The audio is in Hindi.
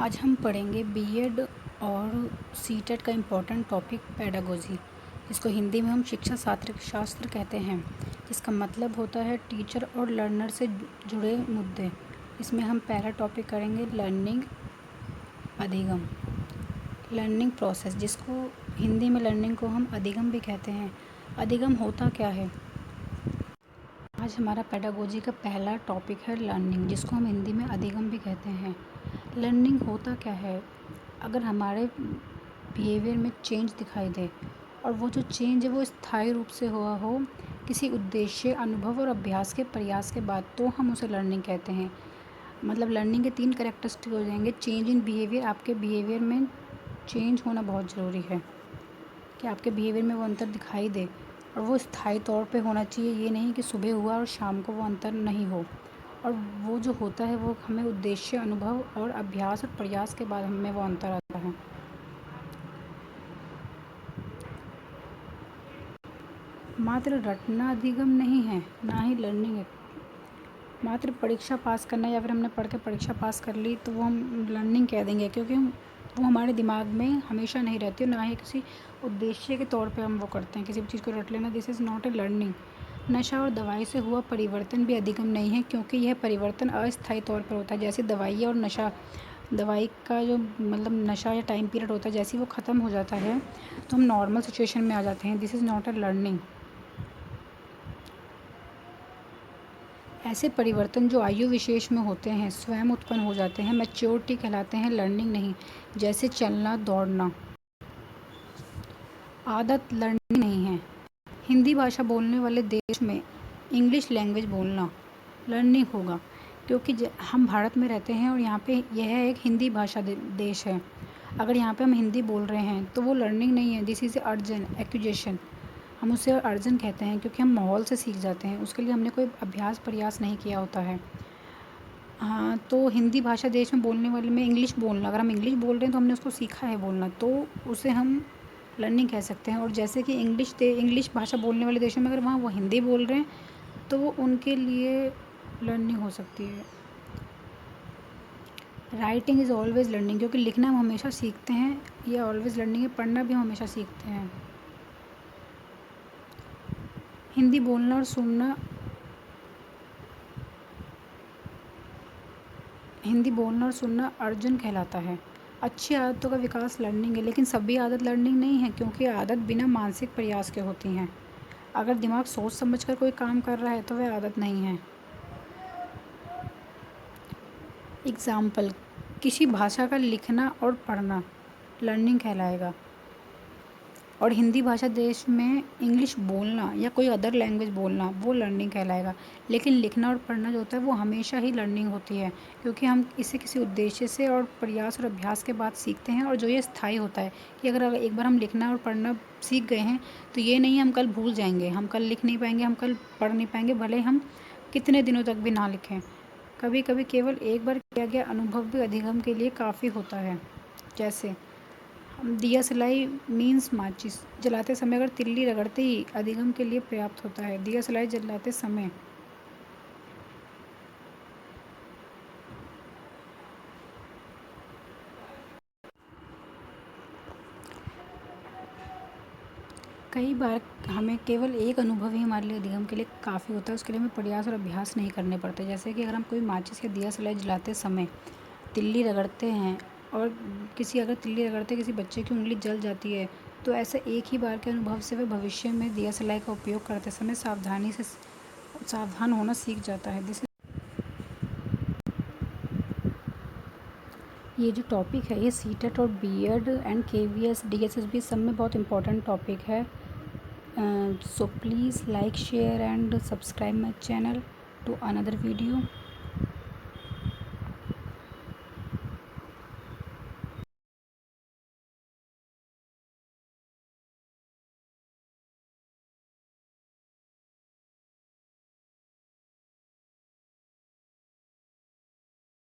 आज हम पढ़ेंगे बीएड और सीटेट का इम्पोर्टेंट टॉपिक पेडागोजी, जिसको हिंदी में हम शिक्षा शास्त्र कहते हैं, जिसका मतलब होता है टीचर और लर्नर से जुड़े मुद्दे। इसमें हम पहला टॉपिक करेंगे लर्निंग अधिगम, लर्निंग प्रोसेस, जिसको हिंदी में लर्निंग को हम अधिगम भी कहते हैं। अधिगम होता क्या है? आज हमारा पेडागोजी का पहला टॉपिक है लर्निंग, जिसको हम हिंदी में अधिगम भी कहते हैं। लर्निंग होता क्या है? अगर हमारे बिहेवियर में चेंज दिखाई दे और वो जो चेंज है वो स्थायी रूप से हुआ हो किसी उद्देश्य, अनुभव और अभ्यास के प्रयास के बाद, तो हम उसे लर्निंग कहते हैं। मतलब लर्निंग के 3 कैरेक्टरिस्टिक हो जाएंगे। चेंज इन बिहेवियर, आपके बिहेवियर में चेंज होना बहुत ज़रूरी है कि आपके बिहेवियर में वो अंतर दिखाई दे, और वो स्थायी तौर पे होना चाहिए। ये नहीं कि सुबह हुआ और शाम को वो अंतर नहीं हो, और वो जो होता है वो हमें उद्देश्य, अनुभव और अभ्यास और प्रयास के बाद हमें वो अंतर आता है। मात्र रटना अधिगम नहीं है, ना ही लर्निंग है। मात्र परीक्षा पास करना या फिर हमने पढ़ के परीक्षा पास कर ली तो वो हम लर्निंग कह देंगे, क्योंकि वो हमारे दिमाग में हमेशा नहीं रहती, और ना ही किसी उद्देश्य के तौर पे हम वो करते हैं किसी भी चीज़ को रट लेना। This is not a learning. नशा और दवाई से हुआ परिवर्तन भी अधिगम नहीं है, क्योंकि यह परिवर्तन अस्थायी तौर पर होता है। जैसे दवाई और नशा, दवाई का जो मतलब नशा या टाइम पीरियड होता है, जैसे ही वो ख़त्म हो जाता है तो हम नॉर्मल सिचुएशन में आ जाते हैं। This is not a learning. ऐसे परिवर्तन जो आयु विशेष में होते हैं, स्वयं उत्पन्न हो जाते हैं, मैच्योरिटी कहलाते हैं, लर्निंग नहीं। जैसे चलना, दौड़ना। आदत लर्निंग नहीं है। हिंदी भाषा बोलने वाले देश में इंग्लिश लैंग्वेज बोलना लर्निंग होगा, क्योंकि हम भारत में रहते हैं और यहाँ पे यह एक हिंदी भाषा देश है। अगर यहाँ पे हम हिंदी बोल रहे हैं तो वो लर्निंग नहीं है। दिस इज़ अर्जन एक्विजिशन। हम उसे अर्जन कहते हैं, क्योंकि हम माहौल से सीख जाते हैं, उसके लिए हमने कोई अभ्यास प्रयास नहीं किया होता है। हाँ, तो हिंदी भाषा देश में बोलने वाले में इंग्लिश बोलना, अगर हम इंग्लिश बोल रहे हैं तो हमने उसको सीखा है बोलना, तो उसे हम लर्निंग कह सकते हैं। और जैसे कि इंग्लिश भाषा बोलने वाले देशों में अगर वहाँ वो हिंदी बोल रहे हैं तो वो उनके लिए लर्निंग हो सकती है। राइटिंग इज़ ऑलवेज़ लर्निंग, क्योंकि लिखना हम हमेशा सीखते हैं, ये ऑलवेज़ लर्निंग है। पढ़ना भी हम हमेशा सीखते हैं। हिंदी बोलना और सुनना, हिंदी बोलना और सुनना अर्जन कहलाता है। अच्छी आदतों का विकास लर्निंग है, लेकिन सभी आदत लर्निंग नहीं है, क्योंकि आदत बिना मानसिक प्रयास के होती हैं। अगर दिमाग सोच समझकर कोई काम कर रहा है तो वह आदत नहीं है। एग्ज़ाम्पल, किसी भाषा का लिखना और पढ़ना लर्निंग कहलाएगा, और हिंदी भाषा देश में इंग्लिश बोलना या कोई अदर लैंग्वेज बोलना वो लर्निंग कहलाएगा। लेकिन लिखना और पढ़ना जो होता है वो हमेशा ही लर्निंग होती है, क्योंकि हम इसे किसी उद्देश्य से और प्रयास और अभ्यास के बाद सीखते हैं, और जो ये स्थायी होता है कि अगर एक बार हम लिखना और पढ़ना सीख गए हैं तो ये नहीं हम कल भूल जाएंगे, हम कल लिख नहीं पाएंगे, हम कल पढ़ नहीं पाएंगे, भले हम कितने दिनों तक भी ना लिखें। कभी कभी केवल एक बार किया गया अनुभव भी अधिगम के लिए काफ़ी होता है। जैसे दिया सलाई मीन्स माचिस, जलाते समय अगर तिल्ली रगड़ते ही अधिगम के लिए पर्याप्त होता है। दिया सलाई जलाते समय कई बार हमें केवल एक अनुभव ही हमारे लिए अधिगम के लिए काफ़ी होता है, उसके लिए हमें प्रयास और अभ्यास नहीं करने पड़ते। जैसे कि अगर हम कोई माचिस या दिया सलाई जलाते समय तिल्ली रगड़ते हैं, और अगर तिल्ली रगड़ते किसी बच्चे की उंगली जल जाती है, तो ऐसे एक ही बार के अनुभव से वह भविष्य में दिया सलाई का उपयोग करते समय सावधान होना सीख जाता है। ये जो टॉपिक है ये सीटेट और बीएड एंड केवीएस डीएसएसबी सब में बहुत इंपॉर्टेंट टॉपिक है। So please like, share and subscribe my channel to another video.